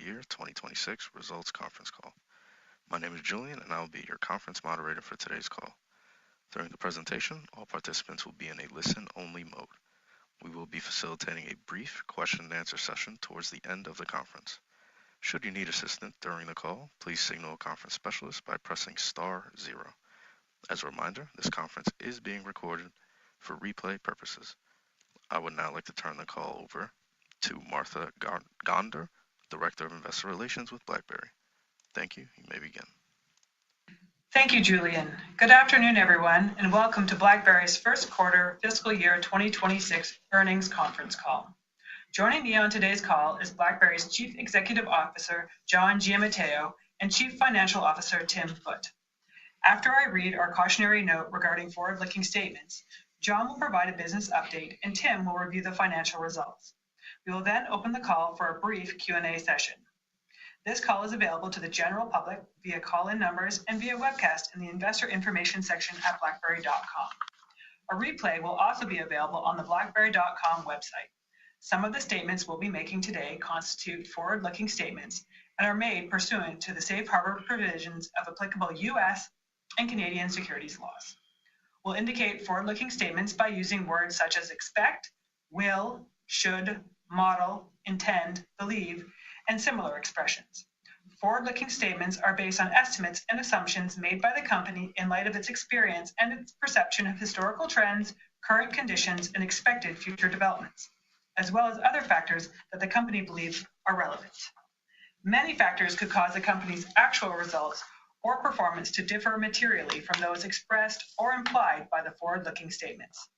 year 2026 results conference call. My name is Julian, and I will be your conference moderator for today's call. During the presentation, all participants will be in a listen-only mode. We will be facilitating a brief question and answer session towards the end of the conference. Should you need assistance during the call, please signal a conference specialist by pressing *0. As a reminder, this conference is being recorded for replay purposes. I would now like to turn the call over to Martha Gonder, Director of Investor Relations with BlackBerry. Thank you. You may begin. Thank you, Julian. Good afternoon, everyone, and welcome to BlackBerry's first quarter fiscal year 2026 earnings conference call. Joining me on today's call is BlackBerry's Chief Executive Officer, John Giamatteo, and Chief Financial Officer, Tim Foote. After I read our cautionary note regarding forward-looking statements, John will provide a business update and Tim will review the financial results. We will then open the call for a brief Q&A session. This call is available to the general public via call-in numbers and via webcast in the investor information section at blackberry.com. A replay will also be available on the blackberry.com website. Some of the statements we'll be making today constitute forward-looking statements and are made pursuant to the safe harbor provisions of applicable U.S. and Canadian securities laws. We'll indicate forward-looking statements by using words such as expect, will, should, model, intend, believe, and similar expressions. Forward-looking statements are based on estimates and assumptions made by the company in light of its experience and its perception of historical trends, current conditions, and expected future developments, as well as other factors that the company believes are relevant. Many factors could cause the company's actual results or performance to differ materially from those expressed or implied by the forward-looking statements.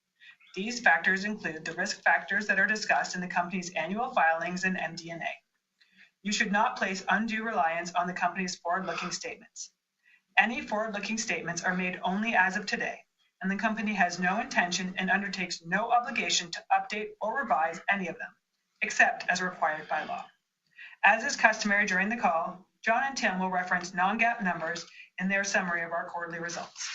These factors include the risk factors that are discussed in the company's annual filings and MD&A. You should not place undue reliance on the company's forward-looking statements. Any forward-looking statements are made only as of today, and the company has no intention and undertakes no obligation to update or revise any of them, except as required by law. As is customary during the call, John and Tim will reference non-GAAP numbers in their summary of our quarterly results.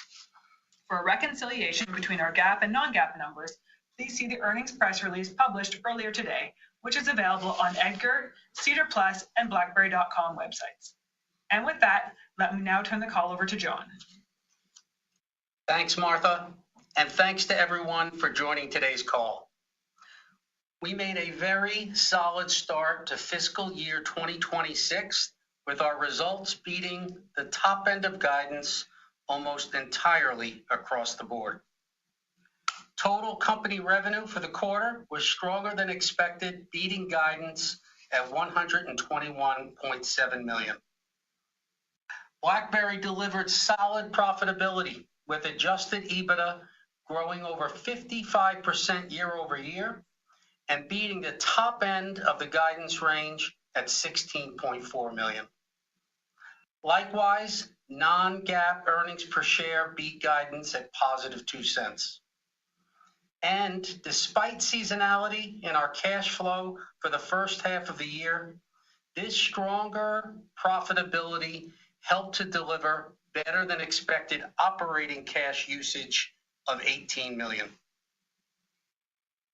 For a reconciliation between our GAAP and non-GAAP numbers, please see the earnings press release published earlier today, which is available on EDGAR, SEDAR+, and BlackBerry.com websites. And with that, let me now turn the call over to John. Thanks, Martha, and thanks to everyone for joining today's call. We made a very solid start to fiscal year 2026 with our results beating the top end of guidance almost entirely across the board. Total company revenue for the quarter was stronger than expected, beating guidance at $121.7 million. BlackBerry delivered solid profitability with adjusted EBITDA growing over 55% year over year and beating the top end of the guidance range at $16.4 million. Likewise, non-GAAP earnings per share beat guidance at positive 2 cents. And despite seasonality in our cash flow for the first half of the year, this stronger profitability helped to deliver better than expected operating cash usage of $18 million.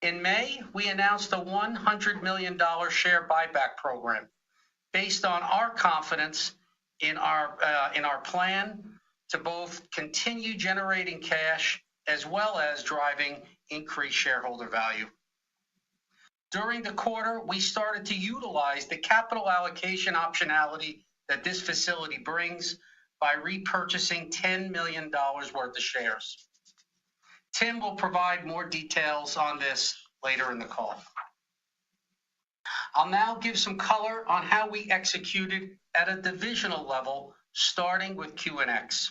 In May, we announced a $100 million share buyback program based on our confidence in our plan to both continue generating cash as well as driving increased shareholder value. During the quarter, we started to utilize the capital allocation optionality that this facility brings by repurchasing $10 million worth of shares. Tim will provide more details on this later in the call. I'll now give some color on how we executed at a divisional level, starting with QNX.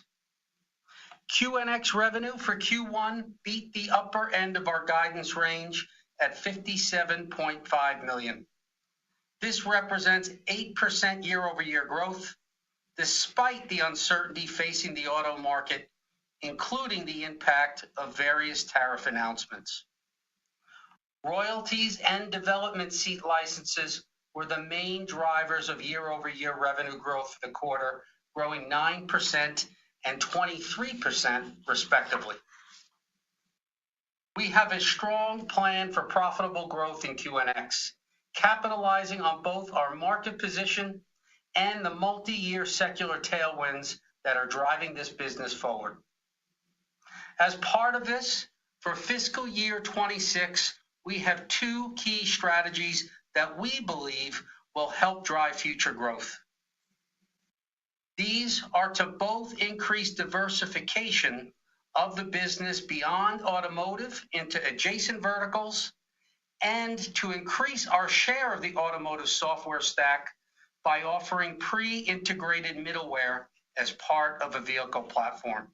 QNX revenue for Q1 beat the upper end of our guidance range at $57.5 million. This represents 8% year-over-year growth, despite the uncertainty facing the auto market, including the impact of various tariff announcements. Royalties and development seat licenses were the main drivers of year-over-year revenue growth for the quarter, growing 9% and 23% respectively. We have a strong plan for profitable growth in QNX, capitalizing on both our market position and the multi-year secular tailwinds that are driving this business forward. As part of this, for fiscal year 26, we have two key strategies that we believe will help drive future growth. These are to both increase diversification of the business beyond automotive into adjacent verticals and to increase our share of the automotive software stack by offering pre-integrated middleware as part of a vehicle platform.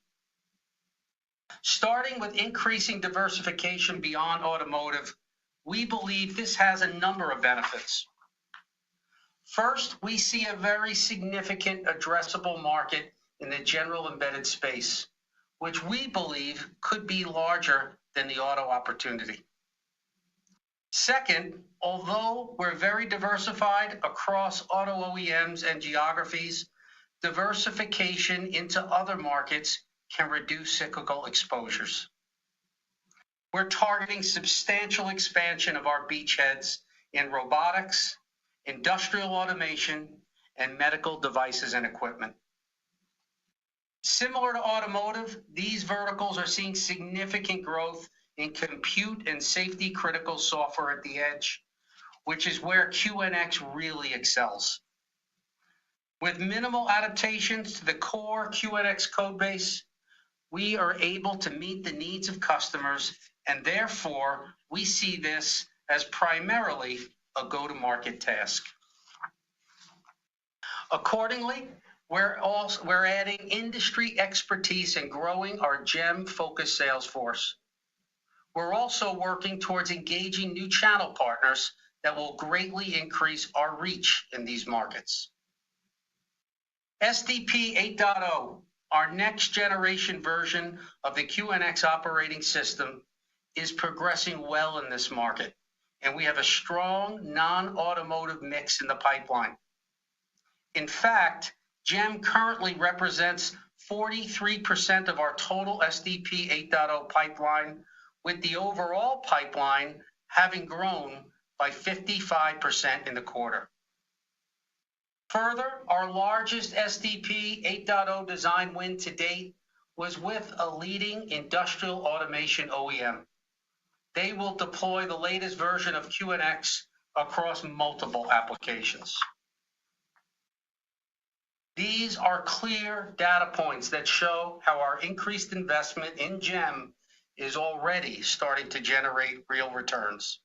Starting with increasing diversification beyond automotive, we believe this has a number of benefits. First, we see a very significant addressable market in the general embedded space, which we believe could be larger than the auto opportunity. Second, although we're very diversified across auto OEMs and geographies, diversification into other markets can reduce cyclical exposures. We're targeting substantial expansion of our beachheads in robotics, industrial automation, and medical devices and equipment. Similar to automotive, these verticals are seeing significant growth in compute and safety critical software at the edge, which is where QNX really excels. With minimal adaptations to the core QNX codebase, we are able to meet the needs of customers, and therefore we see this as primarily a go-to-market task. Accordingly, we're adding industry expertise and growing our GEM-focused sales force. We're also working towards engaging new channel partners that will greatly increase our reach in these markets. SDP 8.0, our next generation version of the QNX operating system, is progressing well in this market, and we have a strong non-automotive mix in the pipeline. In fact, GEM currently represents 43% of our total SDP 8.0 pipeline, with the overall pipeline having grown by 55% in the quarter. Further, our largest SDP 8.0 design win to date was with a leading industrial automation OEM. They will deploy the latest version of QNX across multiple applications. These are clear data points that show how our increased investment in GEM is already starting to generate real returns.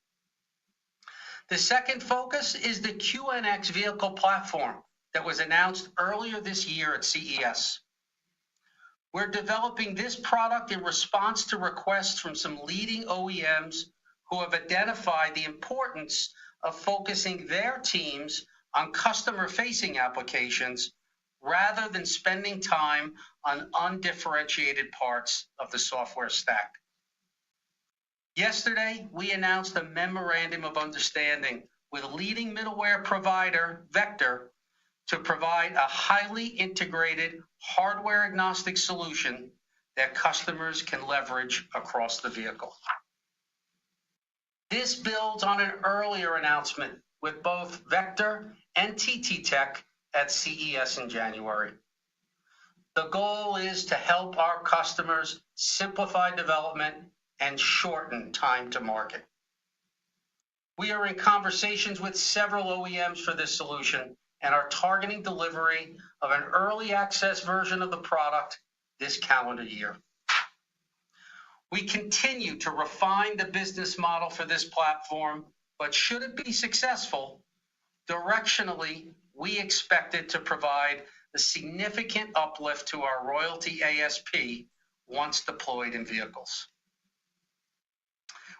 The second focus is the QNX vehicle platform that was announced earlier this year at CES. We're developing this product in response to requests from some leading OEMs who have identified the importance of focusing their teams on customer-facing applications rather than spending time on undifferentiated parts of the software stack. Yesterday, we announced a memorandum of understanding with leading middleware provider Vector to provide a highly integrated hardware-agnostic solution that customers can leverage across the vehicle. This builds on an earlier announcement with both Vector and TT Tech at CES in January. The goal is to help our customers simplify development and shorten time to market. We are in conversations with several OEMs for this solution and are targeting delivery of an early access version of the product this calendar year. We continue to refine the business model for this platform, but should it be successful, directionally, we expect it to provide a significant uplift to our royalty ASP once deployed in vehicles.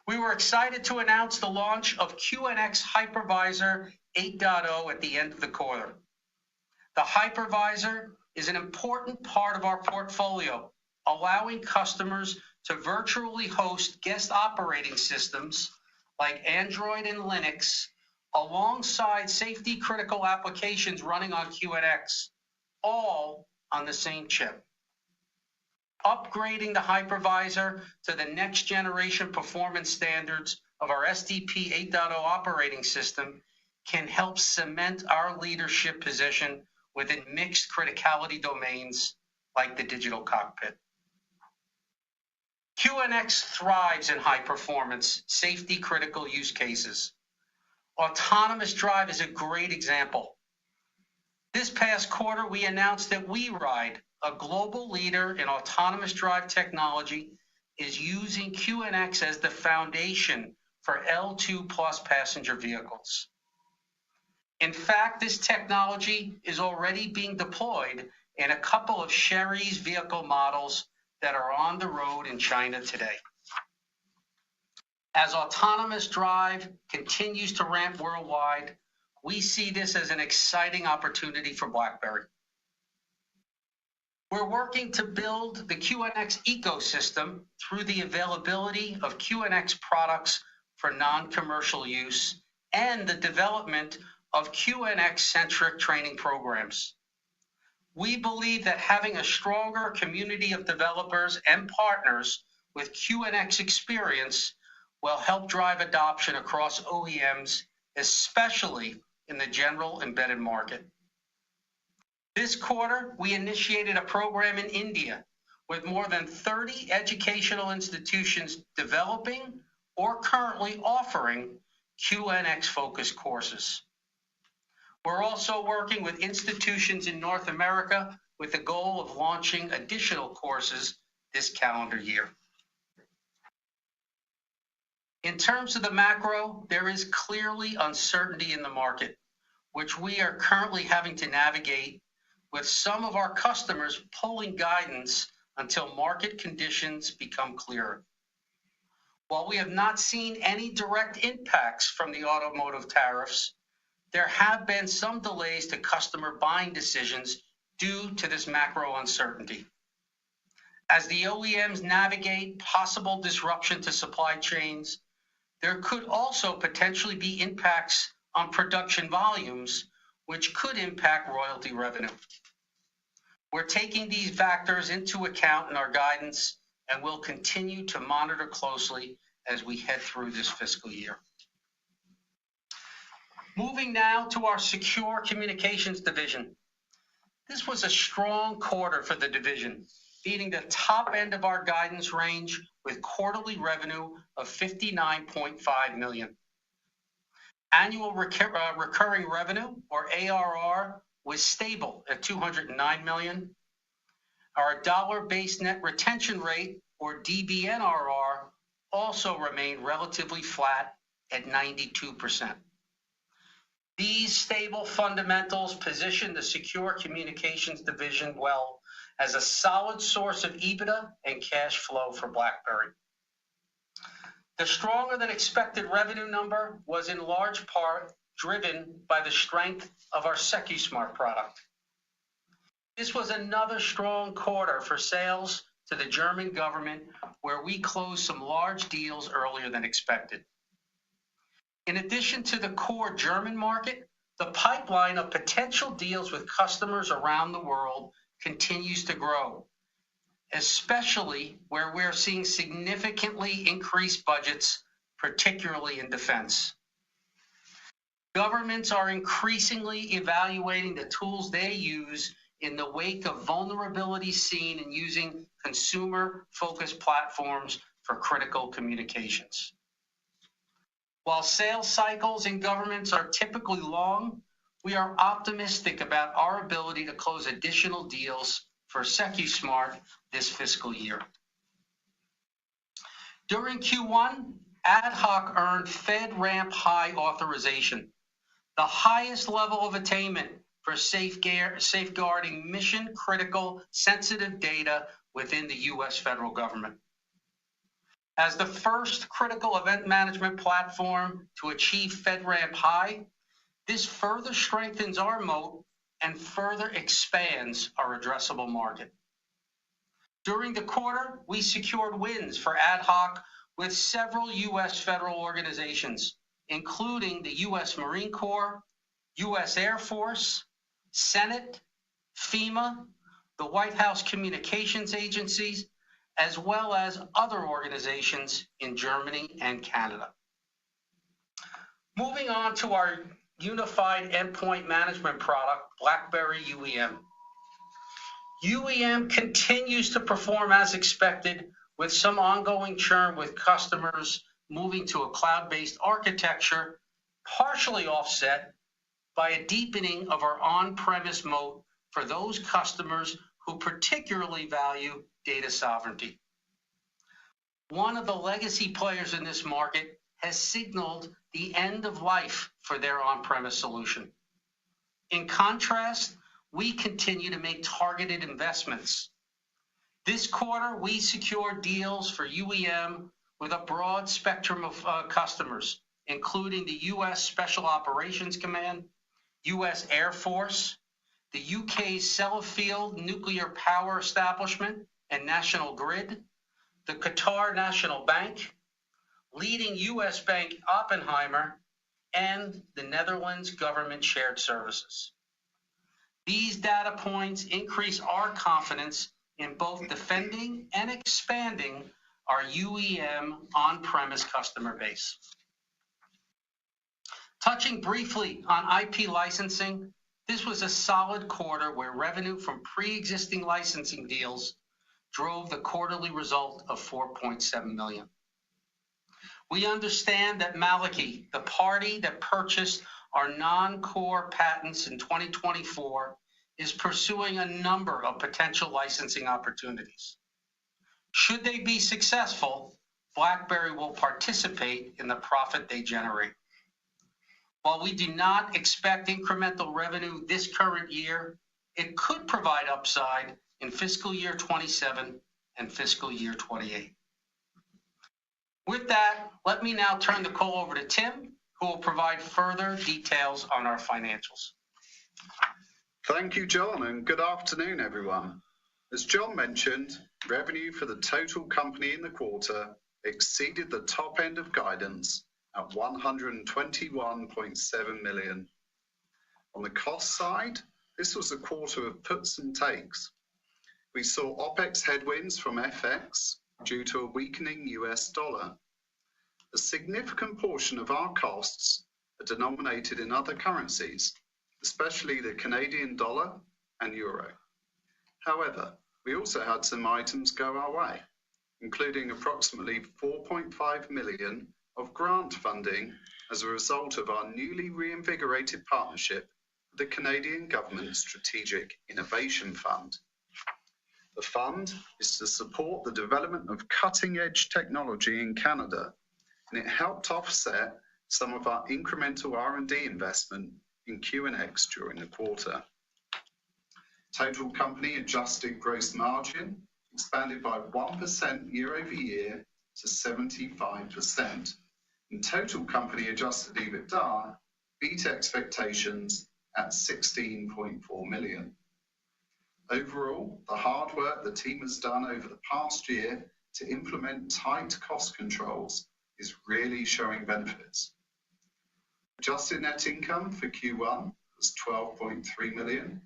We were excited to announce the launch of QNX Hypervisor 8.0 at the end of the quarter. The hypervisor is an important part of our portfolio, allowing customers to virtually host guest operating systems like Android and Linux alongside safety critical applications running on QNX, all on the same chip. Upgrading the hypervisor to the next generation performance standards of our SDP 8.0 operating system can help cement our leadership position within mixed criticality domains like the digital cockpit. QNX thrives in high performance, safety critical use cases. Autonomous drive is a great example. This past quarter, we announced that WeRide, a global leader in autonomous drive technology, is using QNX as the foundation for L2 plus passenger vehicles. In fact, this technology is already being deployed in a couple of Chery's vehicle models that are on the road in China today. As autonomous drive continues to ramp worldwide, we see this as an exciting opportunity for BlackBerry. We're working to build the QNX ecosystem through the availability of QNX products for non-commercial use and the development of QNX-centric training programs. We believe that having a stronger community of developers and partners with QNX experience will help drive adoption across OEMs, especially in the general embedded market. This quarter, we initiated a program in India with more than 30 educational institutions developing or currently offering QNX-focused courses. We're also working with institutions in North America with the goal of launching additional courses this calendar year. In terms of the macro, there is clearly uncertainty in the market, which we are currently having to navigate, with some of our customers pulling guidance until market conditions become clearer. While we have not seen any direct impacts from the automotive tariffs, there have been some delays to customer buying decisions due to this macro uncertainty. As the OEMs navigate possible disruption to supply chains, there could also potentially be impacts on production volumes, which could impact royalty revenue. We're taking these factors into account in our guidance and will continue to monitor closely as we head through this fiscal year. Moving now to our Secure Communications division. This was a strong quarter for the division, beating the top end of our guidance range with quarterly revenue of $59.5 million. Annual recurring revenue, or ARR, was stable at $209 million. Our dollar-based net retention rate, or DBNRR, also remained relatively flat at 92%. These stable fundamentals position the Secure Communications division well as a solid source of EBITDA and cash flow for BlackBerry. The stronger than expected revenue number was in large part driven by the strength of our SecuSmart product. This was another strong quarter for sales to the German government, where we closed some large deals earlier than expected. In addition to the core German market, the pipeline of potential deals with customers around the world continues to grow, especially where we're seeing significantly increased budgets, particularly in defense. Governments are increasingly evaluating the tools they use in the wake of vulnerabilities seen in using consumer-focused platforms for critical communications. While sales cycles in governments are typically long, we are optimistic about our ability to close additional deals for SecuSmart this fiscal year. During Q1, Ad Hoc earned FedRAMP High authorization, the highest level of attainment for safeguarding mission-critical sensitive data within the U.S. federal government. As the first critical event management platform to achieve FedRAMP High, this further strengthens our moat and further expands our addressable market. During the quarter, we secured wins for Ad Hoc with several U.S. federal organizations, including the U.S. Marine Corps, U.S. Air Force, Senate, FEMA, the White House Communications Agencies, as well as other organizations in Germany and Canada. Moving on to our unified endpoint management product, BlackBerry UEM. UEM continues to perform as expected, with some ongoing churn with customers moving to a cloud-based architecture, partially offset by a deepening of our on-premise moat for those customers who particularly value data sovereignty. One of the legacy players in this market has signaled the end of life for their on-premise solution. In contrast, we continue to make targeted investments. This quarter, we secured deals for UEM with a broad spectrum of customers, including the U.S. Special Operations Command, U.S. Air Force, the UK's Sellafield Nuclear Power Establishment and National Grid, the Qatar National Bank, leading U.S. bank Oppenheimer, and the Netherlands Government Shared Services. These data points increase our confidence in both defending and expanding our UEM on-premise customer base. Touching briefly on IP licensing, this was a solid quarter where revenue from pre-existing licensing deals drove the quarterly result of $4.7 million. We understand that Malachy, the party that purchased our non-core patents in 2024, is pursuing a number of potential licensing opportunities. Should they be successful, BlackBerry will participate in the profit they generate. While we do not expect incremental revenue this current year, it could provide upside in fiscal year 27 and fiscal year 28. With that, let me now turn the call over to Tim, who will provide further details on our financials. Thank you, John, and good afternoon, everyone. As John mentioned, revenue for the total company in the quarter exceeded the top end of guidance at $121.7 million. On the cost side, this was a quarter of puts and takes. We saw OPEX headwinds from FX due to a weakening US dollar. A significant portion of our costs are denominated in other currencies, especially the Canadian dollar and euro. However, we also had some items go our way, including approximately $4.5 million of grant funding as a result of our newly reinvigorated partnership with the Canadian Government Strategic Innovation Fund. The fund is to support the development of cutting-edge technology in Canada, and it helped offset some of our incremental R&D investment in QNX during the quarter. Total company adjusted gross margin expanded by 1% year over year to 75%, and total company adjusted EBITDA beat expectations at $16.4 million. Overall, the hard work the team has done over the past year to implement tight cost controls is really showing benefits. Adjusted net income for Q1 was $12.3 million,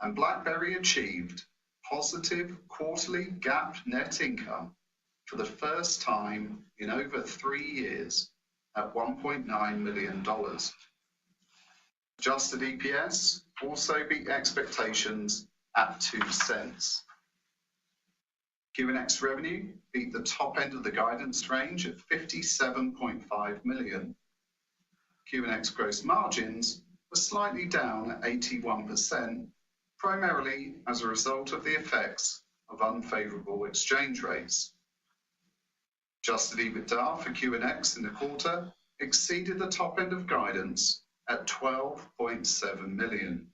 and BlackBerry achieved positive quarterly GAAP net income for the first time in over 3 years at $1.9 million. Adjusted EPS also beat expectations at 2 cents. QNX revenue beat the top end of the guidance range at $57.5 million. QNX gross margins were slightly down at 81%, primarily as a result of the effects of unfavorable exchange rates. Adjusted EBITDA for QNX in the quarter exceeded the top end of guidance at $12.7 million.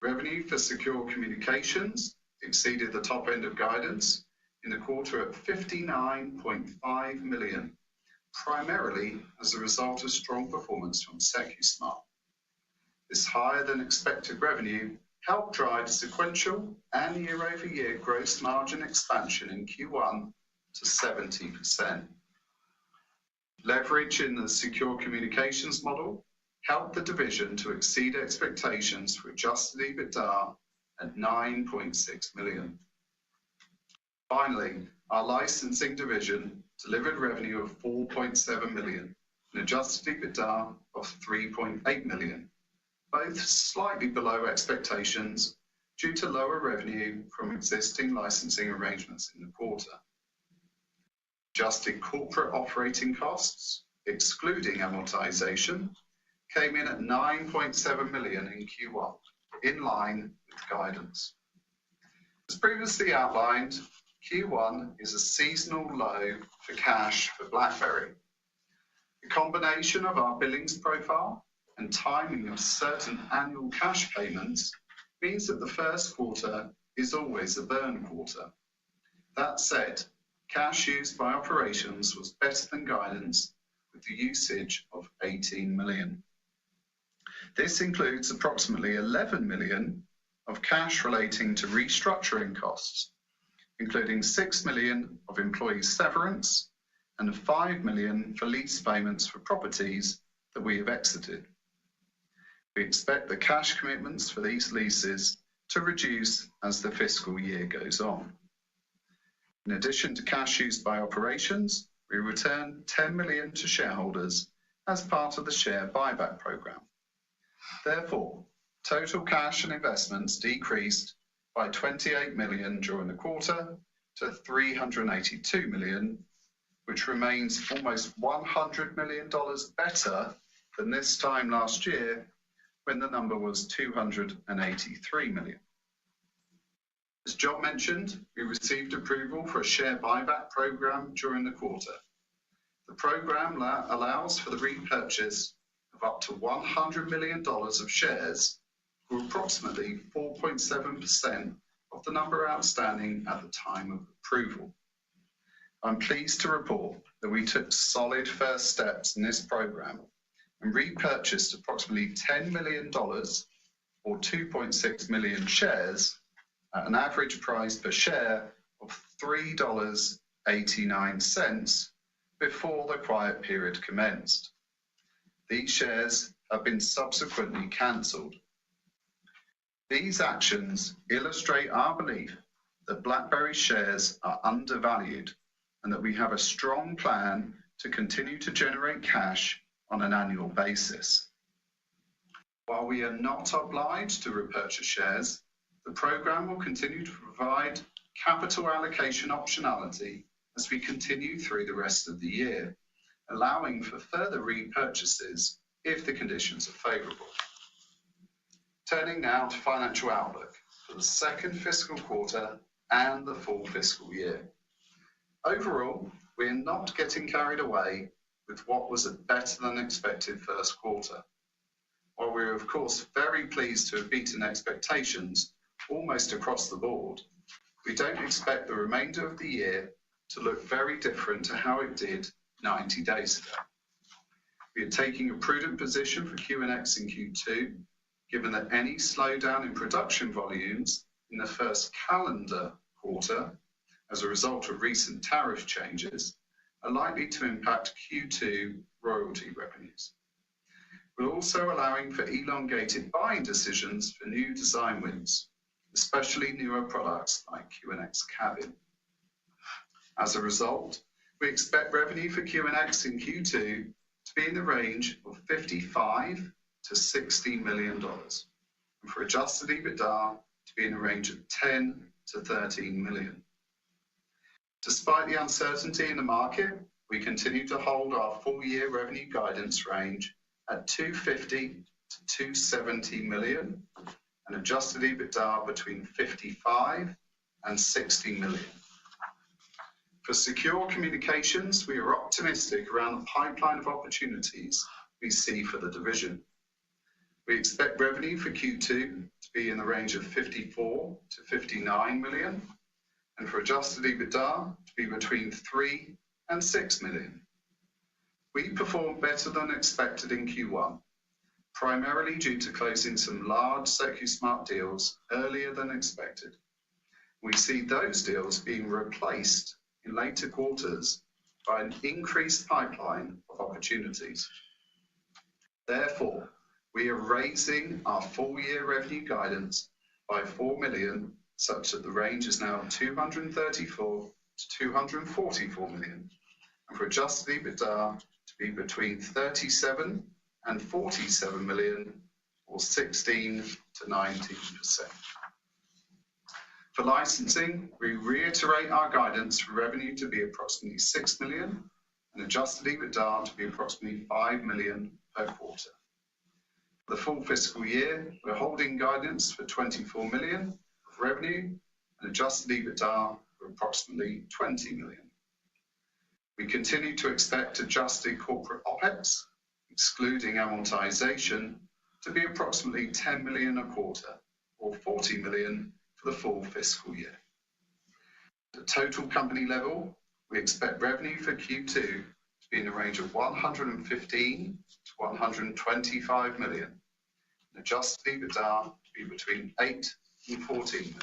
Revenue for secure communications exceeded the top end of guidance in the quarter at $59.5 million, primarily as a result of strong performance from SecuSmart. This higher than expected revenue helped drive sequential and year-over-year gross margin expansion in Q1 to 70%. Leverage in the secure communications model helped the division to exceed expectations for adjusted EBITDA at $9.6 million. Finally, our licensing division delivered revenue of $4.7 million, and adjusted EBITDA of 3.8 million, both slightly below expectations due to lower revenue from existing licensing arrangements in the quarter. Adjusted corporate operating costs, excluding amortization, came in at 9.7 million in Q1, in line with guidance. As previously outlined, Q1 is a seasonal low for cash for BlackBerry. The combination of our billings profile and timing of certain annual cash payments means that the first quarter is always a burn quarter. That said, cash used by operations was better than guidance with the usage of 18 million. This includes approximately 11 million of cash relating to restructuring costs, including 6 million of employee severance and 5 million for lease payments for properties that we have exited. We expect the cash commitments for these leases to reduce as the fiscal year goes on. In addition to cash used by operations, we returned 10 million to shareholders as part of the share buyback program. Therefore, total cash and investments decreased by 28 million during the quarter to 382 million, which remains almost $100 million better than this time last year when the number was 283 million. As John mentioned, we received approval for a share buyback program during the quarter. The program allows for the repurchase of up to $100 million of shares, or approximately 4.7% of the number outstanding at the time of approval. I'm pleased to report that we took solid first steps in this program and repurchased approximately $10 million or 2.6 million shares at an average price per share of $3.89 before the quiet period commenced. These shares have been subsequently cancelled. These actions illustrate our belief that BlackBerry shares are undervalued and that we have a strong plan to continue to generate cash on an annual basis. While we are not obliged to repurchase shares, the program will continue to provide capital allocation optionality as we continue through the rest of the year, allowing for further repurchases if the conditions are favourable. Turning now to financial outlook for the second fiscal quarter and the full fiscal year. Overall, we are not getting carried away with what was a better than expected first quarter. While we are of course very pleased to have beaten expectations almost across the board, we don't expect the remainder of the year to look very different to how it did 90 days ago. We are taking a prudent position for QNX in Q2, given that any slowdown in production volumes in the first calendar quarter as a result of recent tariff changes are likely to impact Q2 royalty revenues. We're also allowing for elongated buying decisions for new design wins, especially newer products like QNX Cabin. As a result, we expect revenue for QNX in Q2 to be in the range of $55 to $60 million, and for adjusted EBITDA to be in the range of 10 to 13 million. Despite the uncertainty in the market, we continue to hold our full year revenue guidance range at 250 to 270 million and adjusted EBITDA between 55 and 60 million. For secure communications, we are optimistic around the pipeline of opportunities we see for the division. We expect revenue for Q2 to be in the range of 54 to 59 million, and for adjusted EBITDA to be between 3 and 6 million. We performed better than expected in Q1, primarily due to closing some large SecuSmart deals earlier than expected. We see those deals being replaced in later quarters by an increased pipeline of opportunities. Therefore, we are raising our full year revenue guidance by 4 million, such that the range is now 234 to 244 million, and for adjusted EBITDA to be between 37 and 47 million, or 16 to 19%. For licensing, we reiterate our guidance for revenue to be approximately 6 million and adjusted EBITDA to be approximately 5 million per quarter. For the full fiscal year, we're holding guidance for 24 million of revenue and adjusted EBITDA of approximately 20 million. We continue to expect adjusted corporate OPEX, excluding amortization, to be approximately 10 million a quarter, or 40 million for the full fiscal year. At the total company level, we expect revenue for Q2 to be in the range of 115 to 125 million, and adjusted EBITDA to be between 8 and 14 million.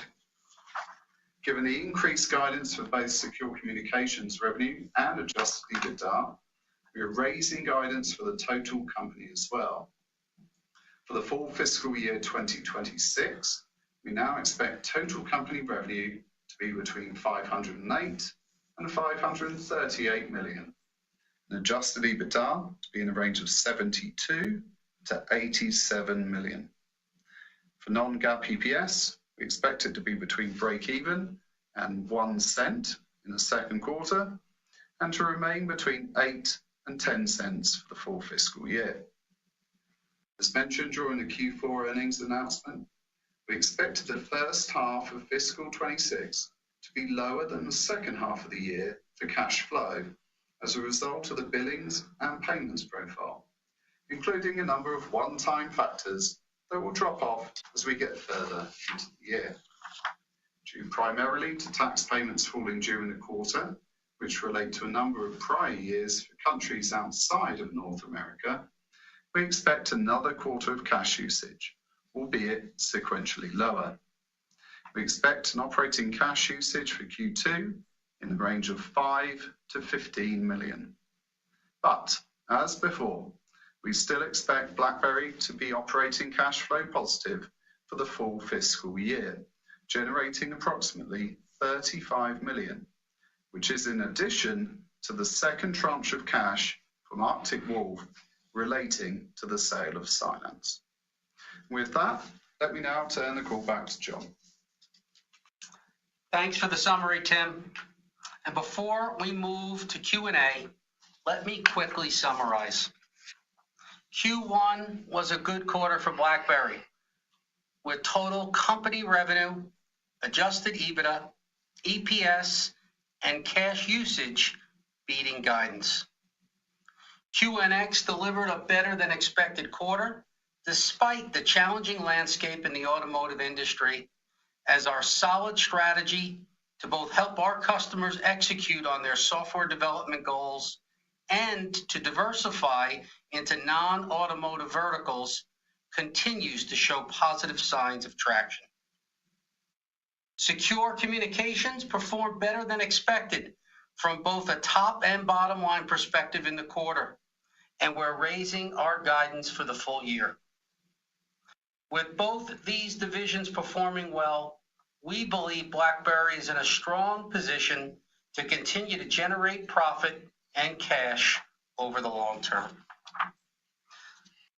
Given the increased guidance for both secure communications revenue and adjusted EBITDA, we are raising guidance for the total company as well. For the full fiscal year 2026, we now expect total company revenue to be between 508 and 538 million, and adjusted EBITDA to be in the range of 72 to 87 million. For non-GAAP EPS, we expect it to be between break-even and 1 cent in the second quarter, and to remain between 8 and 10 cents for the full fiscal year. As mentioned during the Q4 earnings announcement, we expected the first half of fiscal 26 to be lower than the second half of the year for cash flow as a result of the billings and payments profile, including a number of one-time factors that will drop off as we get further into the year. Due primarily to tax payments falling during the quarter, which relate to a number of prior years for countries outside of North America, we expect another quarter of cash usage, albeit sequentially lower. We expect an operating cash usage for Q2 in the range of 5 to 15 million. But, as before, we still expect BlackBerry to be operating cash flow positive for the full fiscal year, generating approximately 35 million, which is in addition to the second tranche of cash from Arctic Wolf relating to the sale of Cylance. With that, let me now turn the call back to John. Thanks for the summary, Tim. And before we move to Q&A, let me quickly summarize. Q1 was a good quarter for BlackBerry, with total company revenue, adjusted EBITDA, EPS, and cash usage beating guidance. QNX delivered a better than expected quarter, despite the challenging landscape in the automotive industry, as our solid strategy to both help our customers execute on their software development goals and to diversify into non-automotive verticals continues to show positive signs of traction. Secure communications performed better than expected from both a top and bottom line perspective in the quarter, and we're raising our guidance for the full year. With both these divisions performing well, we believe BlackBerry is in a strong position to continue to generate profit and cash over the long term.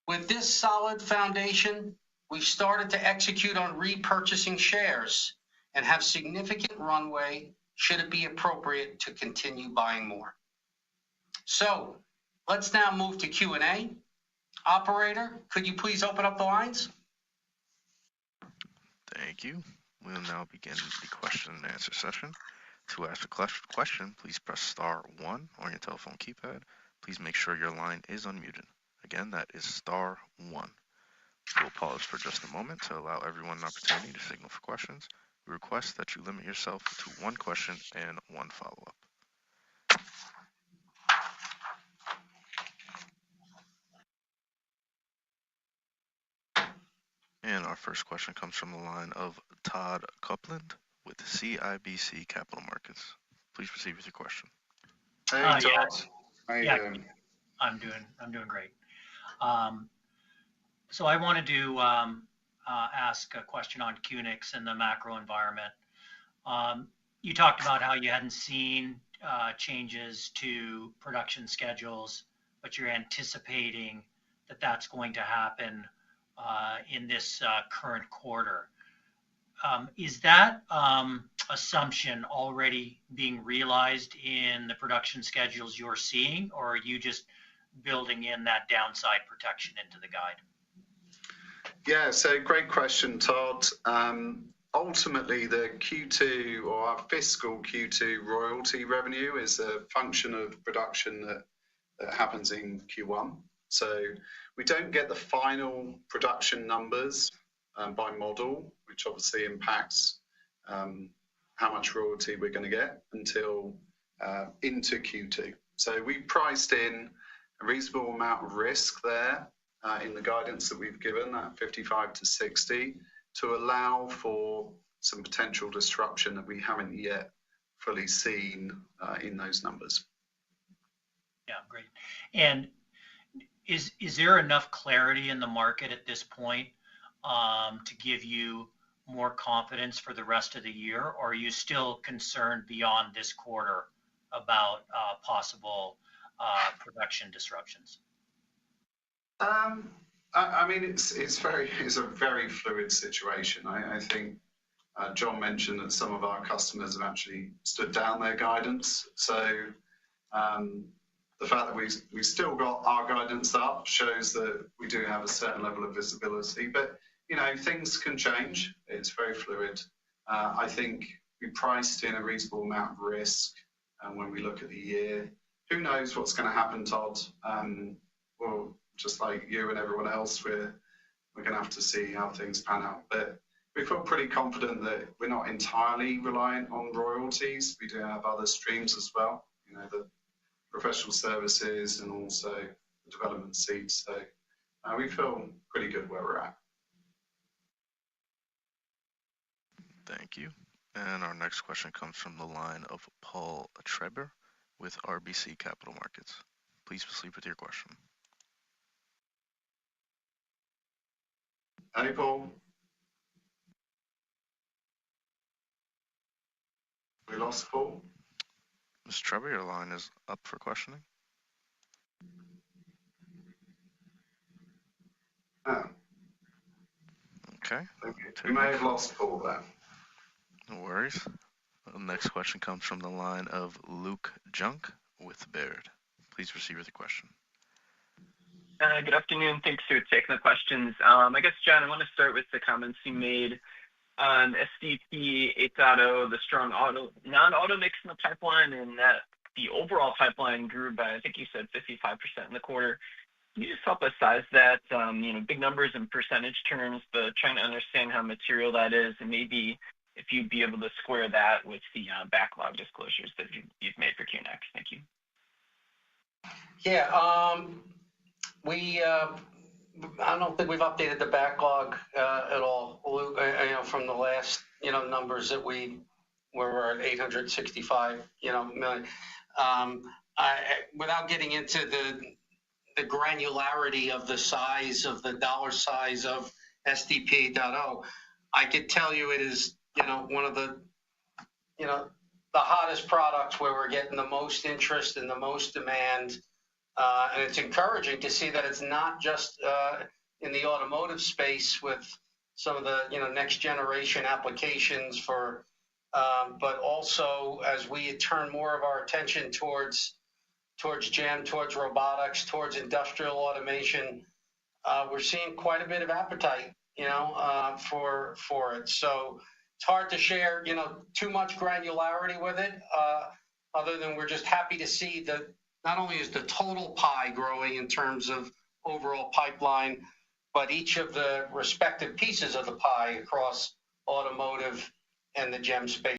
With this solid foundation, we've started to execute on repurchasing shares and have significant runway should it be appropriate to continue buying more. So let's now move to Q&A. Operator, could you please open up the lines? Thank you. We'll now begin the question and answer session. To ask a question, please press star 1 on your telephone keypad. Please make sure your line is unmuted. Again, that is star 1. We'll pause for just a moment to allow everyone an opportunity to signal for questions. We request that you limit yourself to 1 question and 1 follow-up. And our first question comes from the line of Todd Coupland with CIBC Capital Markets. Please proceed with your question. Hey, Todd. Yeah. How you doing? I'm doing great. So I wanted to ask a question on QNX and the macro environment. You talked about how you hadn't seen changes to production schedules but you're anticipating that that's going to happen in this current quarter. Is that assumption already being realized in the production schedules you're seeing, or are you just building in that downside protection into the guide? Yeah, so great question, Todd. Ultimately, the Q2 or our fiscal Q2 royalty revenue is a function of production that happens in Q1. So we don't get the final production numbers by model, which obviously impacts how much royalty we're going to get until into Q2. So we priced in a reasonable amount of risk there in the guidance that we've given, that 55 to 60, to allow for some potential disruption that we haven't yet fully seen in those numbers. Yeah, great. And is there enough clarity in the market at this point to give you more confidence for the rest of the year, or are you still concerned beyond this quarter about possible production disruptions? I mean, it's a very fluid situation. I think John mentioned that some of our customers have actually stood down their guidance. So the fact that we still got our guidance up shows that we do have a certain level of visibility. But things can change. It's very fluid. I think we priced in a reasonable amount of risk, and when we look at the year, who knows what's going to happen, Todd? Well, just like you and everyone else, we're going to have to see how things pan out. But we feel pretty confident that we're not entirely reliant on royalties. We do have other streams as well, the professional services and also the development seats. So we feel pretty good where we're at. Thank you. And our next question comes from the line of Paul Treiber with RBC Capital Markets. Please proceed with your question. Hey, Paul. We lost Paul. Ms. Treiber, your line is up for questioning. Oh. Okay. We may have lost Paul there. No worries. The next question comes from the line of Luke Junk with Baird. Please proceed with your question. Good afternoon. Thanks for taking the questions. I guess, John, I want to start with the comments you made on SDP 8.0, the strong non-auto mix in the pipeline, and that the overall pipeline grew by, I think you said 55% in the quarter. Can you just help us size that? Big numbers in percentage terms, but trying to understand how material that is, and maybe if you'd be able to square that with the backlog disclosures that you've made for QNX. Thank you. Yeah, I don't think we've updated the backlog at all, Luke, from the last, numbers that we were at 865, million. Without getting into the granularity of the size of the dollar size of SDP 8.0, I could tell you it is, one of the hottest products where we're getting the most interest and the most demand. And it's encouraging to see that it's not just in the automotive space with some of the next generation applications but also as we turn more of our attention towards GEM, towards robotics, towards industrial automation, we're seeing quite a bit of appetite, for it. So it's hard to share, too much granularity with it, other than we're just happy to see that not only is the total pie growing in terms of overall pipeline, but each of the respective pieces of the pie across automotive and the GEM space